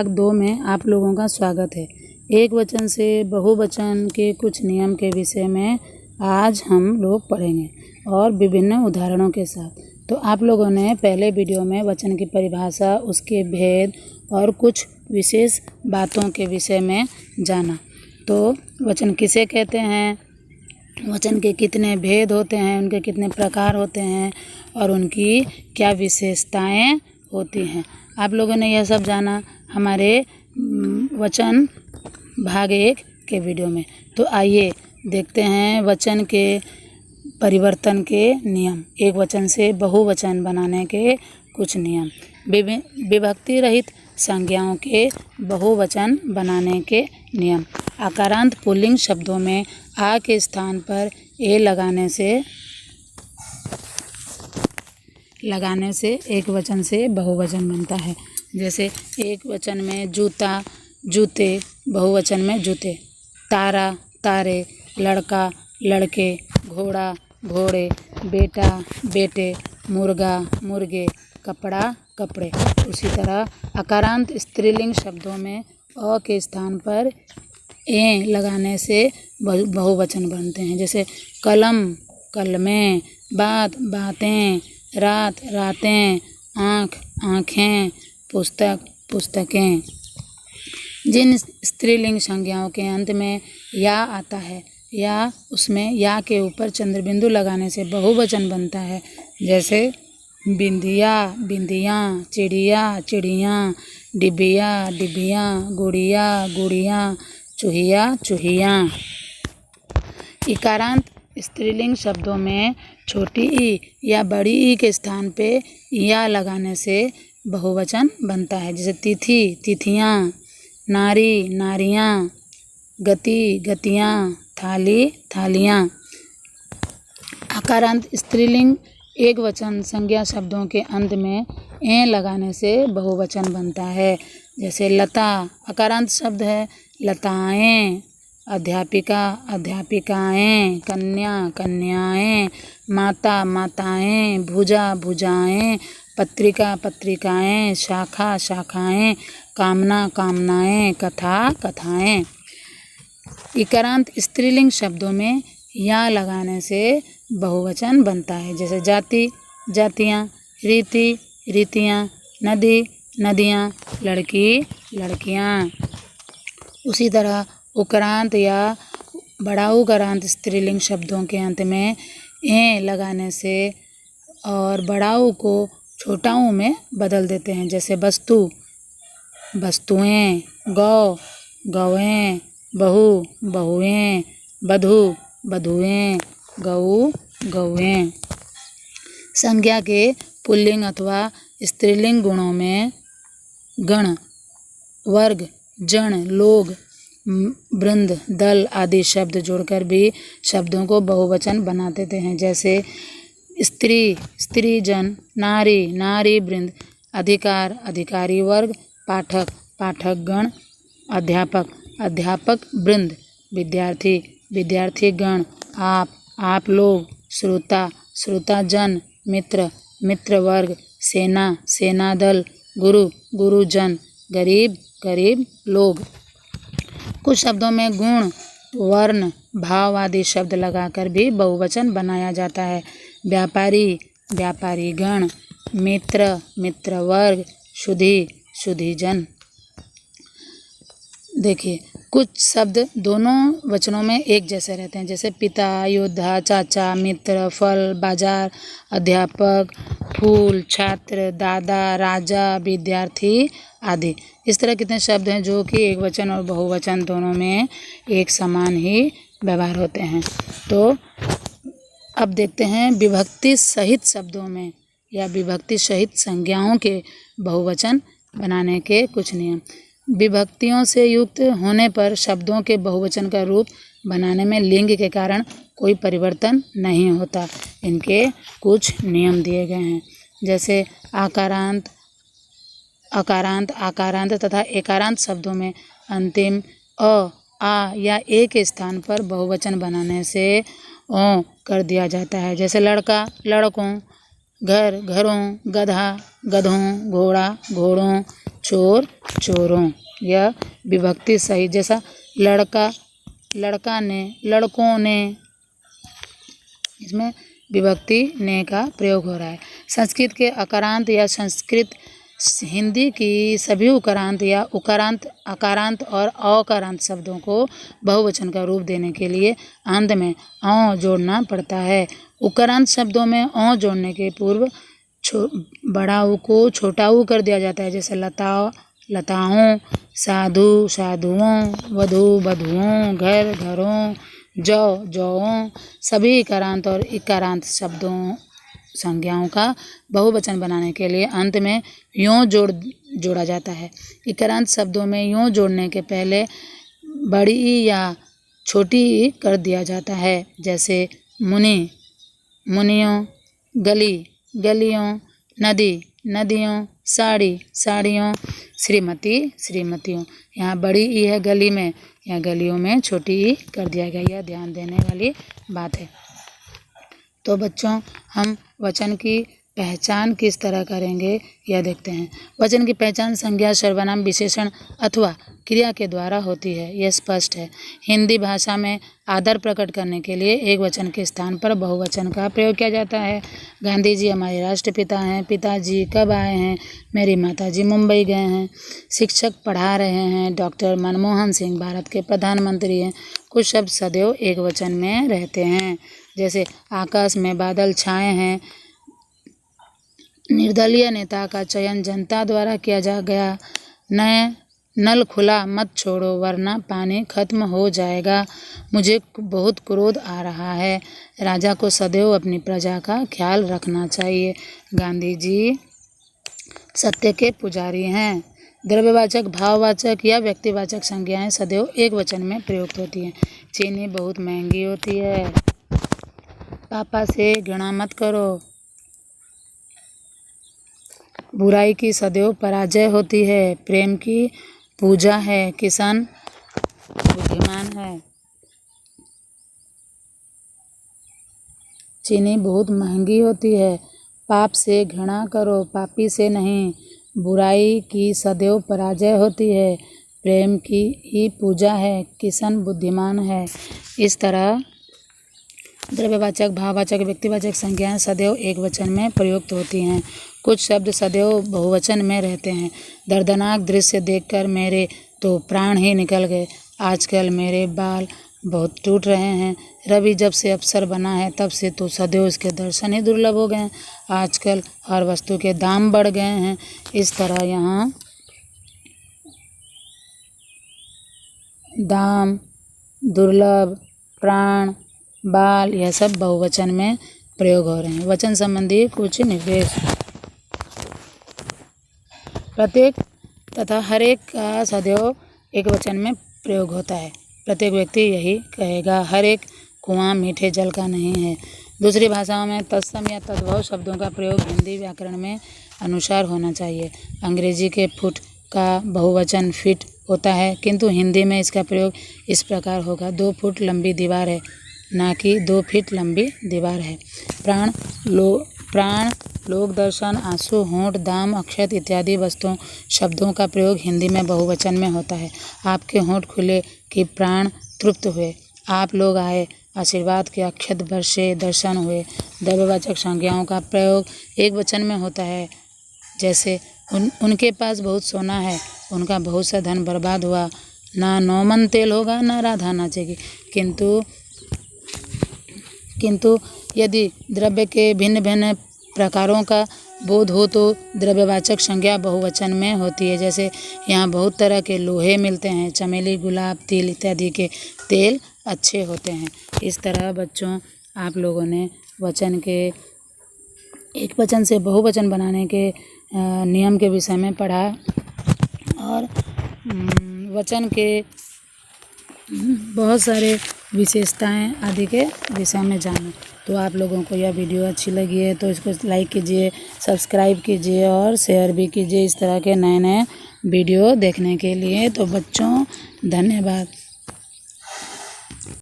भाग 2 में आप लोगों का स्वागत है। एक वचन से बहुवचन के कुछ नियम के विषय में आज हम लोग पढ़ेंगे और विभिन्न उदाहरणों के साथ। तो आप लोगों ने पहले वीडियो में वचन की परिभाषा, उसके भेद और कुछ विशेष बातों के विषय में जाना। तो वचन किसे कहते हैं, वचन के कितने भेद होते हैं, उनके कितने प्रकार होते हैं और उनकी क्या विशेषताएं होती हैं, आप लोगों ने यह सब जाना हमारे वचन भाग 1 के वीडियो में। तो आइए देखते हैं वचन के परिवर्तन के नियम, एक वचन से बहुवचन बनाने के कुछ नियम, विभक्ति रहित संज्ञाओं के बहुवचन बनाने के नियम। आकारांत पुल्लिंग शब्दों में आ के स्थान पर ए लगाने से एक वचन से बहुवचन बनता है। जैसे एक वचन में जूता, जूते, बहुवचन में जूते। तारा, तारे, लड़का, लड़के, घोड़ा, घोड़े, बेटा, बेटे, मुर्गा, मुर्गे, कपड़ा, कपड़े। उसी तरह आकारांत स्त्रीलिंग शब्दों में अ के स्थान पर ए लगाने से बहुवचन बनते हैं। जैसे कलम, कलमें, बात, बातें, रात, रातें, आँख, आँखें, पुस्तक, पुस्तकें। जिन स्त्रीलिंग संज्ञाओं के अंत में या आता है या उसमें या के ऊपर चंद्रबिंदु लगाने से बहुवचन बनता है। जैसे बिंदिया, बिंदियाँ, चिड़िया, चिड़ियाँ, डिबिया, डिबियाँ, गुड़िया, गुड़ियाँ, चूहिया, चूहियाँ। इकारांत स्त्रीलिंग शब्दों में छोटी ई या बड़ी ई के स्थान पे या लगाने से बहुवचन बनता है। जैसे तिथि, तिथियाँ, नारी, नारियाँ, गति, गतियाँ, थाली, थालियाँ। आकारांत स्त्रीलिंग एक वचन संज्ञा शब्दों के अंत में ए लगाने से बहुवचन बनता है। जैसे लता आकारांत शब्द है, लताएं। अध्यापिका, अध्यापिकाएं। कन्या, कन्याएं। माता, माताएं। भुजा, भुजाएं। पत्रिका, पत्रिकाएं। शाखा, शाखाएं। कामना, कामनाएं। कथा, कथाएं। इकारांत स्त्रीलिंग शब्दों में या लगाने से बहुवचन बनता है। जैसे जाति, जातियाँ। रीति, रीतियाँ। नदी, नदियाँ। लड़की, लड़कियाँ। उसी तरह उकारांत या बड़ा उकारांत स्त्रीलिंग शब्दों के अंत में ए लगाने से और बड़ा ऊ को छोटा ऊ में बदल देते हैं। जैसे वस्तु, वस्तुएं। गौ, गौएं। बहू, बहुएं। बधू, बधुएं। गऊ, गौएं। संज्ञा के पुल्लिंग अथवा स्त्रीलिंग गुणों में गण, वर्ग, जन, लोग, वृंद, दल आदि शब्द जोड़कर भी शब्दों को बहुवचन बना देते हैं। जैसे स्त्री, स्त्री जन। नारी, नारी वृंद। अधिकार, अधिकारी वर्ग। पाठक, पाठक गण। अध्यापक, अध्यापक वृंद। विद्यार्थी, विद्यार्थी गण। आप लोग। श्रोता, श्रोता जन। मित्र, मित्र वर्ग। सेना, सेना दल। गुरु, गुरुजन। गरीब, गरीब लोग। कुछ शब्दों में गुण, वर्ण, भाव आदि शब्द लगाकर भी बहुवचन बनाया जाता है। व्यापारी, व्यापारी गण। मित्र, मित्र वर्ग। शुद्धि, शुद्धिजन। देखिए कुछ शब्द दोनों वचनों में एक जैसे रहते हैं। जैसे पिता, योद्धा, चाचा, मित्र, फल, बाजार, अध्यापक, फूल, छात्र, दादा, राजा, विद्यार्थी आदि। इस तरह कितने शब्द हैं जो कि एक वचन और बहुवचन दोनों में एक समान ही व्यवहार होते हैं। तो अब देखते हैं विभक्ति सहित शब्दों में या विभक्ति सहित संज्ञाओं के बहुवचन बनाने के कुछ नियम। विभक्तियों से युक्त होने पर शब्दों के बहुवचन का रूप बनाने में लिंग के कारण कोई परिवर्तन नहीं होता। इनके कुछ नियम दिए गए हैं। जैसे आकारांत, अकारांत, आकारांत तथा एकारांत शब्दों में अंतिम अ, आ या ए के स्थान पर बहुवचन बनाने से ओ कर दिया जाता है। जैसे लड़का, लड़कों। घर, घरों। गधा, गधों। घोड़ा, घोड़ों। चोर, चोरों। यह विभक्ति सही, जैसा लड़का, लड़का ने, लड़कों ने, इसमें विभक्ति ने का प्रयोग हो रहा है। संस्कृत के अकारांत या संस्कृत हिंदी की सभी उकारांत या उकारांत, अकारांत और अकारांत शब्दों को बहुवचन का रूप देने के लिए अंत में औ जोड़ना पड़ता है। उकारांत शब्दों में औ जोड़ने के पूर्व बड़ा ऊ को छोटा ऊ कर दिया जाता है, जैसे लता, लताओं, साधु, साधुओं, वधु, वधुओं, घर, घरों, जौ, जौओं। सभी इकारांत और इकारांत शब्दों संज्ञाओं का बहुवचन बनाने के लिए अंत में यों जोड़ा जाता है। इकारांत शब्दों में यों जोड़ने के पहले बड़ी ई या छोटी ई कर दिया जाता है, जैसे मुनि, मुनियों, गली, गलियों, नदी, नदियों, साड़ी, साड़ियों, श्रीमती, श्रीमतियों। यहाँ बड़ी ई है गली में, यहाँ गलियों में छोटी ई कर दिया गया। यह ध्यान देने वाली बात है। तो बच्चों, हम वचन की पहचान किस तरह करेंगे यह देखते हैं। वचन की पहचान संज्ञा, सर्वनाम, विशेषण अथवा क्रिया के द्वारा होती है, यह स्पष्ट है। हिंदी भाषा में आदर प्रकट करने के लिए एक वचन के स्थान पर बहुवचन का प्रयोग किया जाता है। गांधी जी हमारे राष्ट्रपिता हैं। पिताजी कब आए हैं? मेरी माताजी मुंबई गए हैं। शिक्षक पढ़ा रहे हैं। डॉक्टर मनमोहन सिंह भारत के प्रधानमंत्री हैं। कुछ शब्द सदैव एक वचन में रहते हैं, जैसे आकाश में बादल छाए हैं। निर्दलीय नेता का चयन जनता द्वारा किया जा गया। नल खुला मत छोड़ो वरना पानी खत्म हो जाएगा। मुझे बहुत क्रोध आ रहा है। राजा को सदैव अपनी प्रजा का ख्याल रखना चाहिए। गांधी जी सत्य के पुजारी हैं। द्रव्यवाचक, भाववाचक या व्यक्तिवाचक संज्ञाएं सदैव एक वचन में प्रयुक्त होती हैं। चीनी बहुत महंगी होती है। पापा से घृणा मत करो। बुराई की सदैव पराजय होती है। प्रेम की पूजा है। किसान बुद्धिमान है। चीनी बहुत महंगी होती है। पाप से घृणा करो, पापी से नहीं। बुराई की सदैव पराजय होती है। प्रेम की ही पूजा है। किसान बुद्धिमान है। इस तरह द्रव्यवाचक, भाववाचक, व्यक्तिवाचक संज्ञाएं सदैव एक वचन में प्रयुक्त होती हैं। कुछ शब्द सदैव बहुवचन में रहते हैं। दर्दनाक दृश्य देखकर मेरे तो प्राण ही निकल गए। आजकल मेरे बाल बहुत टूट रहे हैं। रवि जब से अफसर बना है तब से तो सदैव उसके दर्शन ही दुर्लभ हो गए हैं। आजकल हर वस्तु के दाम बढ़ गए हैं। इस तरह यहाँ दाम, दुर्लभ, प्राण, बाल, यह सब बहुवचन में प्रयोग हो रहे हैं। वचन संबंधी कुछ निर्देश। प्रत्येक तथा हर एक का सदैव एक वचन में प्रयोग होता है। प्रत्येक व्यक्ति यही कहेगा, हर एक कुआं मीठे जल का नहीं है। दूसरी भाषाओं में तत्सम या तद्भव शब्दों का प्रयोग हिंदी व्याकरण में अनुसार होना चाहिए। अंग्रेजी के फुट का बहुवचन फिट होता है, किंतु हिंदी में इसका प्रयोग इस प्रकार होगा, 2 फुट लंबी दीवार है, ना कि 2 फीट लंबी दीवार है। प्राण, लोक दर्शन, आंसू, होंठ, दाम, अक्षत इत्यादि वस्तुओं शब्दों का प्रयोग हिंदी में बहुवचन में होता है। आपके होंठ खुले कि प्राण तृप्त हुए। आप लोग आए, आशीर्वाद के अक्षत बरसे, दर्शन हुए। द्रव्यवाचक संज्ञाओं का प्रयोग एक वचन में होता है, जैसे उनके पास बहुत सोना है, उनका बहुत सा धन बर्बाद हुआ। ना 9 मन तेल होगा, ना राधा नाचेगी। किंतु यदि द्रव्य के भिन्न भिन्न प्रकारों का बोध हो तो द्रव्यवाचक संज्ञा बहुवचन में होती है। जैसे यहाँ बहुत तरह के लोहे मिलते हैं। चमेली, गुलाब, तिल इत्यादि के तेल अच्छे होते हैं। इस तरह बच्चों, आप लोगों ने वचन के एक वचन से बहुवचन बनाने के नियम के विषय में पढ़ा और वचन के बहुत सारे विशेषताएं आदि के विषय में जाना। तो आप लोगों को यह वीडियो अच्छी लगी है तो इसको लाइक कीजिए, सब्सक्राइब कीजिए और शेयर भी कीजिए इस तरह के नए नए वीडियो देखने के लिए। तो बच्चों, धन्यवाद।